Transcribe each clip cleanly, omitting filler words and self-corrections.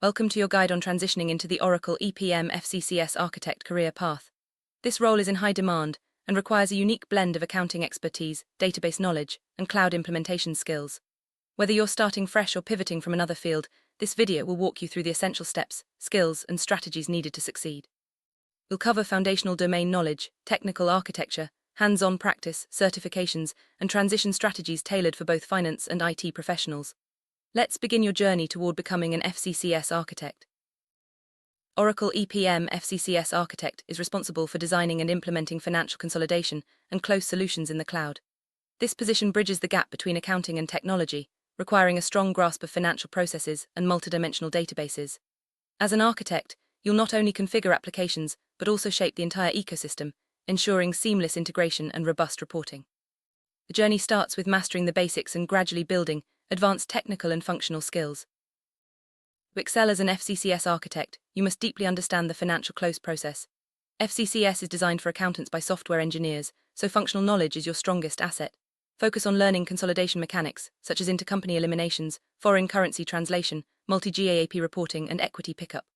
Welcome to your guide on transitioning into the Oracle EPM FCCS architect career path. This role is in high demand and requires a unique blend of accounting expertise, database knowledge, and cloud implementation skills. Whether you're starting fresh or pivoting from another field, this video will walk you through the essential steps, skills, and strategies needed to succeed. We'll cover foundational domain knowledge, technical architecture, hands-on practice, certifications, and transition strategies tailored for both finance and IT professionals. Let's begin your journey toward becoming an FCCS architect. Oracle EPM FCCS architect is responsible for designing and implementing financial consolidation and close solutions in the cloud. This position bridges the gap between accounting and technology, requiring a strong grasp of financial processes and multidimensional databases. As an architect, you'll not only configure applications, but also shape the entire ecosystem, ensuring seamless integration and robust reporting. The journey starts with mastering the basics and gradually building advanced technical and functional skills. To excel as an FCCS architect, you must deeply understand the financial close process. FCCS is designed for accountants by software engineers, so functional knowledge is your strongest asset. Focus on learning consolidation mechanics, such as intercompany eliminations, foreign currency translation, multi-GAAP reporting, and equity pickup.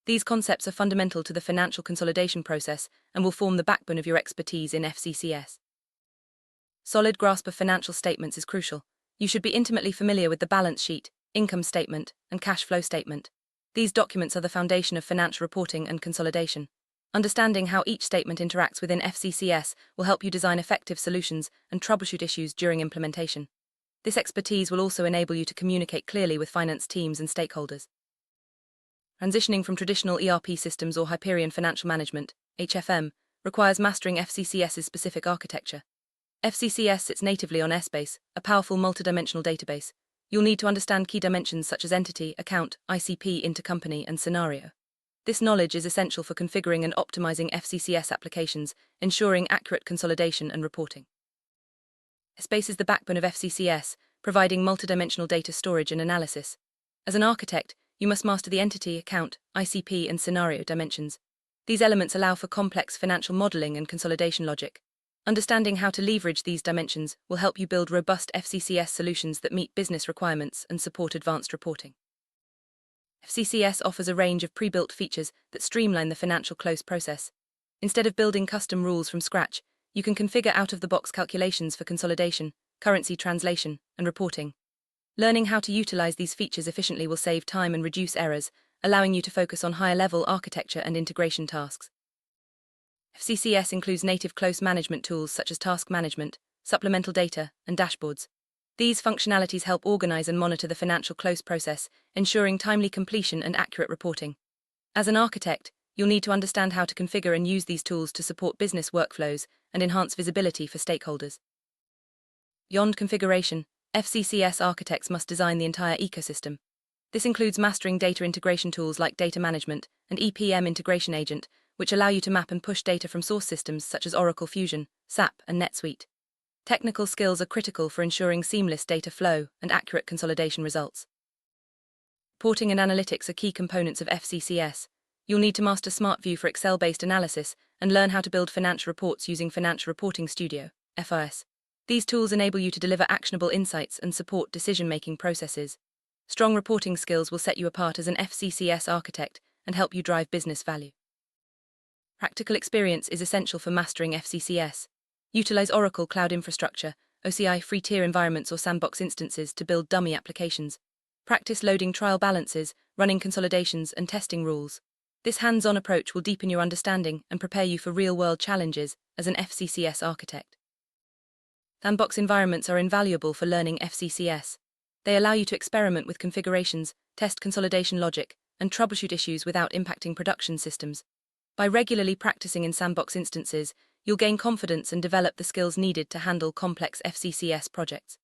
These concepts are fundamental to the financial consolidation process and will form the backbone of your expertise in FCCS. Solid grasp of financial statements is crucial. You should be intimately familiar with the balance sheet, income statement, and cash flow statement. These documents are the foundation of financial reporting and consolidation. Understanding how each statement interacts within FCCS will help you design effective solutions and troubleshoot issues during implementation. This expertise will also enable you to communicate clearly with finance teams and stakeholders. Transitioning from traditional ERP systems or Hyperion Financial Management, HFM, requires mastering FCCS's specific architecture. FCCS sits natively on Essbase, a powerful multidimensional database. You'll need to understand key dimensions such as entity, account, ICP, intercompany, and scenario. This knowledge is essential for configuring and optimizing FCCS applications, ensuring accurate consolidation and reporting. Essbase is the backbone of FCCS, providing multidimensional data storage and analysis. As an architect, you must master the entity, account, ICP, and scenario dimensions. These elements allow for complex financial modeling and consolidation logic. Understanding how to leverage these dimensions will help you build robust FCCS solutions that meet business requirements and support advanced reporting. FCCS offers a range of pre-built features that streamline the financial close process. Instead of building custom rules from scratch, you can configure out-of-the-box calculations for consolidation, currency translation, and reporting. Learning how to utilize these features efficiently will save time and reduce errors, allowing you to focus on higher-level architecture and integration tasks. FCCS includes native close management tools such as task management, supplemental data, and dashboards. These functionalities help organize and monitor the financial close process, ensuring timely completion and accurate reporting. As an architect, you'll need to understand how to configure and use these tools to support business workflows and enhance visibility for stakeholders. Beyond configuration, FCCS architects must design the entire ecosystem. This includes mastering data integration tools like data management and EPM integration agent, which allow you to map and push data from source systems such as Oracle Fusion, SAP, and NetSuite. Technical skills are critical for ensuring seamless data flow and accurate consolidation results. Reporting and analytics are key components of FCCS. You'll need to master SmartView for Excel-based analysis and learn how to build financial reports using Financial Reporting Studio, FRS. These tools enable you to deliver actionable insights and support decision-making processes. Strong reporting skills will set you apart as an FCCS architect and help you drive business value. Practical experience is essential for mastering FCCS. Utilize Oracle Cloud Infrastructure, OCI free-tier environments or sandbox instances to build dummy applications. Practice loading trial balances, running consolidations, and testing rules. This hands-on approach will deepen your understanding and prepare you for real-world challenges as an FCCS architect. Sandbox environments are invaluable for learning FCCS. They allow you to experiment with configurations, test consolidation logic, and troubleshoot issues without impacting production systems. By regularly practicing in sandbox instances, you'll gain confidence and develop the skills needed to handle complex FCCS projects.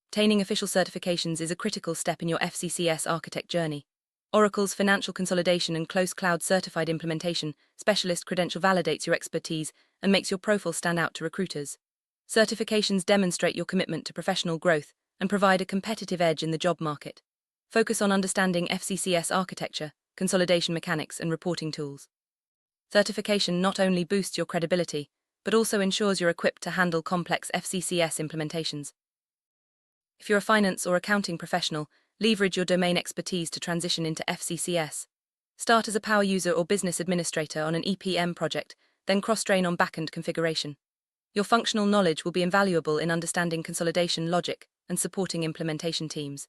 Obtaining official certifications is a critical step in your FCCS architect journey. Oracle's Financial Consolidation and Close Cloud Certified Implementation Specialist credential validates your expertise and makes your profile stand out to recruiters. Certifications demonstrate your commitment to professional growth and provide a competitive edge in the job market. Focus on understanding FCCS architecture, consolidation mechanics, and reporting tools. Certification not only boosts your credibility, but also ensures you're equipped to handle complex FCCS implementations. If you're a finance or accounting professional Leverage your domain expertise to transition into FCCS. Start as a power user or business administrator on an EPM project, then cross-train on backend configuration. Your functional knowledge will be invaluable in understanding consolidation logic and supporting implementation teams.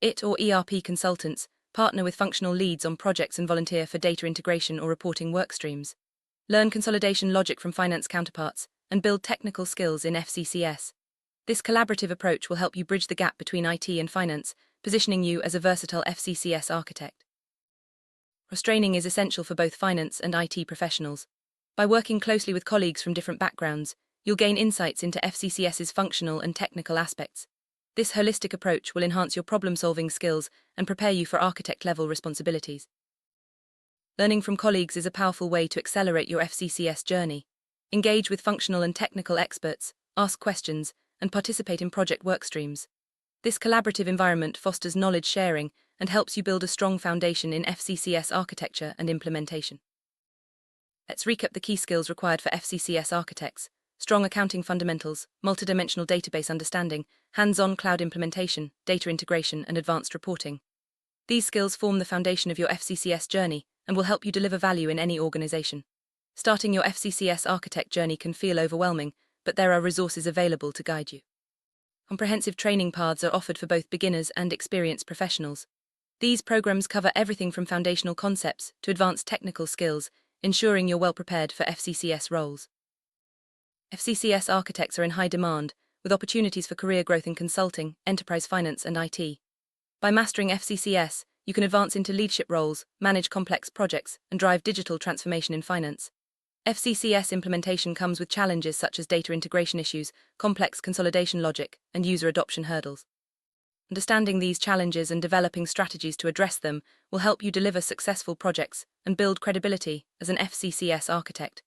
IT or ERP consultants partner with functional leads on projects and volunteer for data integration or reporting workstreams. Learn consolidation logic from finance counterparts and build technical skills in FCCS. This collaborative approach will help you bridge the gap between IT and finance, positioning you as a versatile FCCS architect. Cross-training is essential for both finance and IT professionals. By working closely with colleagues from different backgrounds, you'll gain insights into FCCS's functional and technical aspects. This holistic approach will enhance your problem-solving skills and prepare you for architect-level responsibilities. Learning from colleagues is a powerful way to accelerate your FCCS journey. Engage with functional and technical experts, ask questions, and participate in project workstreams. This collaborative environment fosters knowledge sharing and helps you build a strong foundation in FCCS architecture and implementation. Let's recap the key skills required for FCCS architects: strong accounting fundamentals, multidimensional database understanding, hands-on cloud implementation, data integration, and advanced reporting. These skills form the foundation of your FCCS journey and will help you deliver value in any organization. Starting your FCCS architect journey can feel overwhelming, but there are resources available to guide you. Comprehensive training paths are offered for both beginners and experienced professionals. These programs cover everything from foundational concepts to advanced technical skills, ensuring you're well prepared for FCCS roles. FCCS architects are in high demand, with opportunities for career growth in consulting, enterprise finance, and IT. By mastering FCCS, you can advance into leadership roles, manage complex projects, and drive digital transformation in finance. FCCS implementation comes with challenges such as data integration issues, complex consolidation logic, and user adoption hurdles. Understanding these challenges and developing strategies to address them will help you deliver successful projects and build credibility as an FCCS architect.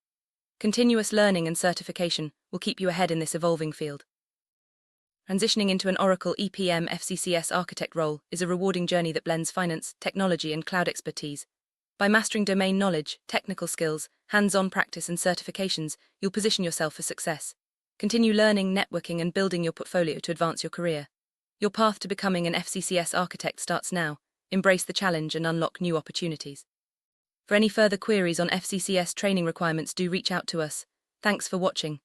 Continuous learning and certification will keep you ahead in this evolving field. Transitioning into an Oracle EPM FCCS architect role is a rewarding journey that blends finance, technology, and cloud expertise. By mastering domain knowledge, technical skills, hands-on practice, and certifications, you'll position yourself for success. Continue learning, networking, and building your portfolio to advance your career. Your path to becoming an FCCS architect starts now. Embrace the challenge and unlock new opportunities. For any further queries on FCCS training requirements, do reach out to us. Thanks for watching.